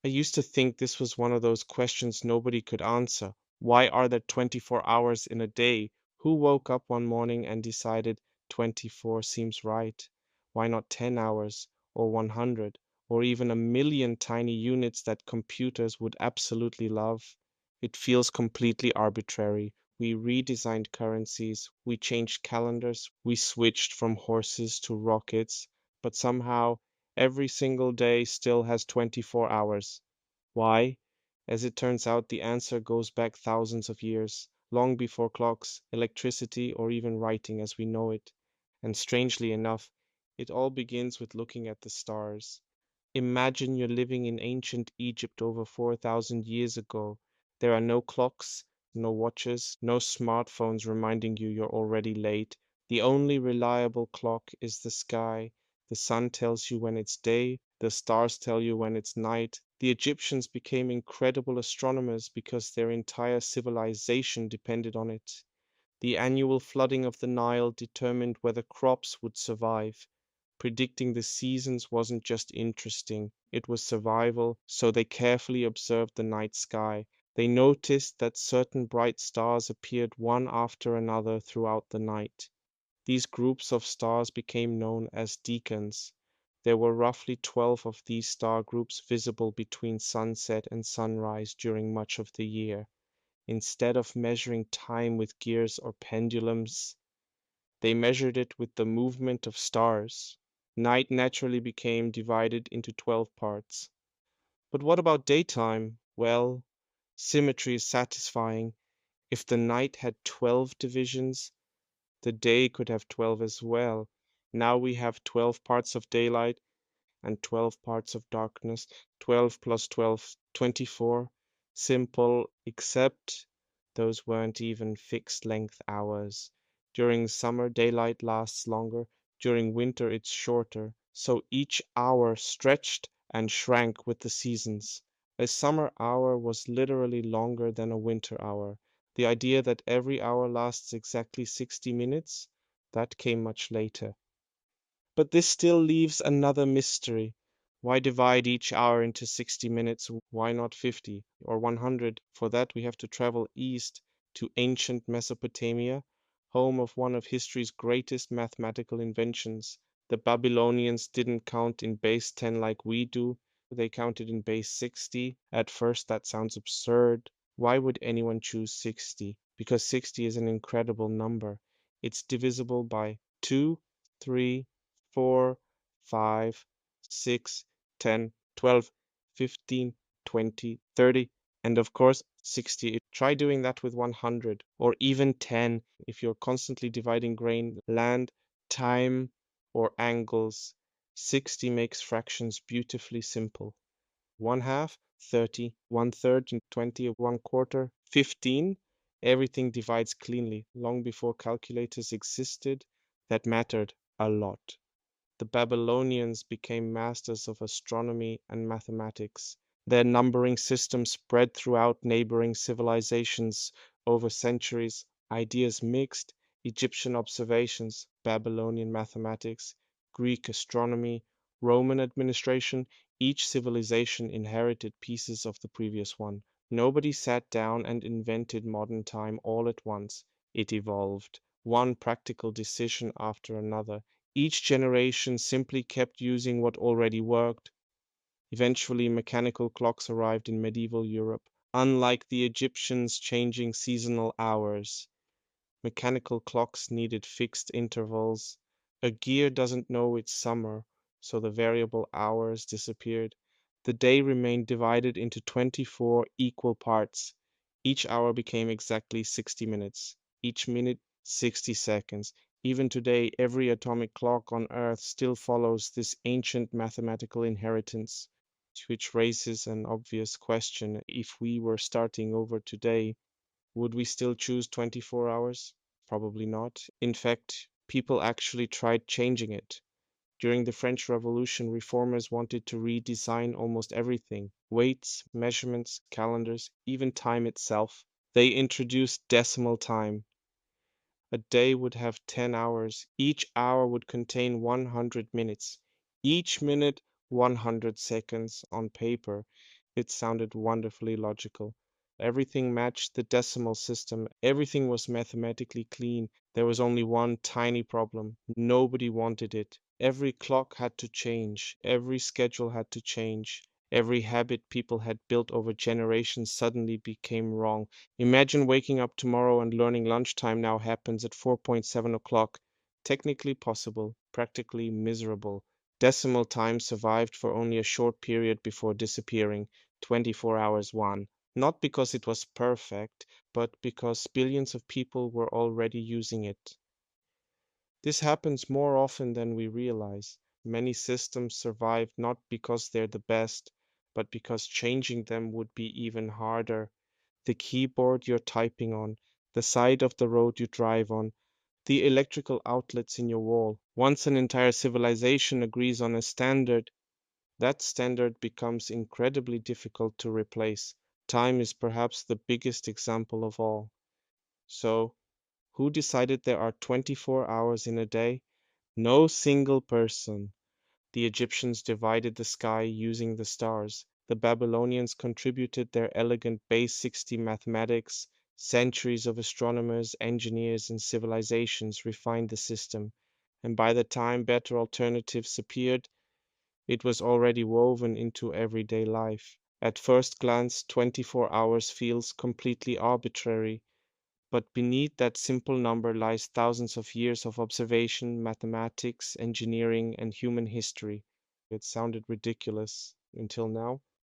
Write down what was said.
I used to think this was one of those questions nobody could answer. Why are there 24 hours in a day? Who woke up one morning and decided 24 seems right? Why not 10 hours or 100 or even a million tiny units that computers would absolutely love? It feels completely arbitrary. We redesigned currencies, we changed calendars, we switched from horses to rockets, but somehow every single day still has 24 hours. Why? As it turns out, the answer goes back thousands of years, long before clocks, electricity, or even writing as we know it. And strangely enough, it all begins with looking at the stars. Imagine you're living in ancient Egypt over 4,000 years ago. There are no clocks, no watches, no smartphones reminding you you're already late. The only reliable clock is the sky. The sun tells you when it's day, the stars tell you when it's night. The Egyptians became incredible astronomers because their entire civilization depended on it. The annual flooding of the Nile determined whether crops would survive. Predicting the seasons wasn't just interesting, it was survival, so they carefully observed the night sky. They noticed that certain bright stars appeared one after another throughout the night. These groups of stars became known as Decans. There were roughly 12 of these star groups visible between sunset and sunrise during much of the year. Instead of measuring time with gears or pendulums, they measured it with the movement of stars. Night naturally became divided into 12 parts. But what about daytime? Well, symmetry is satisfying. If the night had 12 divisions, the day could have 12 as well. Now we have 12 parts of daylight and 12 parts of darkness. 12 plus 12, 24. Simple, except those weren't even fixed length hours. During summer, daylight lasts longer. During winter, it's shorter. So each hour stretched and shrank with the seasons. A summer hour was literally longer than a winter hour. The idea that every hour lasts exactly 60 minutes, that came much later. But this still leaves another mystery. Why divide each hour into 60 minutes? Why not 50 or 100? For that, we have to travel east to ancient Mesopotamia, home of one of history's greatest mathematical inventions. The Babylonians didn't count in base 10 like we do, they counted in base 60. At first, that sounds absurd. Why would anyone choose 60? Because 60 is an incredible number. It's divisible by 2, 3, 4, 5, 6, 10, 12, 15, 20, 30, and of course 60. Try doing that with 100 or even 10 if you're constantly dividing grain, land, time, or angles. 60 makes fractions beautifully simple. 1/2, 30, 1/3, and 20, 1/4, 15. Everything divides cleanly. Long before calculators existed, that mattered a lot. The Babylonians became masters of astronomy and mathematics. Their numbering system spread throughout neighboring civilizations over centuries. Ideas mixed, Egyptian observations, Babylonian mathematics, Greek astronomy, Roman administration. Each civilization inherited pieces of the previous one. Nobody sat down and invented modern time all at once. It evolved, one practical decision after another. Each generation simply kept using what already worked. Eventually, mechanical clocks arrived in medieval Europe, unlike the Egyptians changing seasonal hours. Mechanical clocks needed fixed intervals. A gear doesn't know it's summer, so the variable hours disappeared. The day remained divided into 24 equal parts. Each hour became exactly 60 minutes, each minute 60 seconds. Even today, every atomic clock on Earth still follows this ancient mathematical inheritance, which raises an obvious question. If we were starting over today, would we still choose 24 hours? Probably not. In fact, people actually tried changing it. During the French Revolution, reformers wanted to redesign almost everything: weights, measurements, calendars, even time itself. They introduced decimal time. A day would have 10 hours. Each hour would contain 100 minutes. Each minute 100 seconds on paper. It sounded wonderfully logical. Everything matched the decimal system. Everything was mathematically clean. There was only one tiny problem. Nobody wanted it. Every clock had to change. Every schedule had to change. Every habit people had built over generations suddenly became wrong. Imagine waking up tomorrow and learning lunchtime now happens at 4.7 o'clock. Technically possible, practically miserable. Decimal time survived for only a short period before disappearing. 24 hours won. Not because it was perfect, but because billions of people were already using it. This happens more often than we realize. Many systems survive not because they're the best, but because changing them would be even harder. The keyboard you're typing on, the side of the road you drive on, the electrical outlets in your wall. Once an entire civilization agrees on a standard, that standard becomes incredibly difficult to replace. Time is perhaps the biggest example of all. So, who decided there are 24 hours in a day? No single person. The Egyptians divided the sky using the stars. The Babylonians contributed their elegant base 60 mathematics. Centuries of astronomers, engineers, and civilizations refined the system. And by the time better alternatives appeared, it was already woven into everyday life. At first glance, 24 hours feels completely arbitrary, but beneath that simple number lies thousands of years of observation, mathematics, engineering, and human history. It sounded ridiculous until now.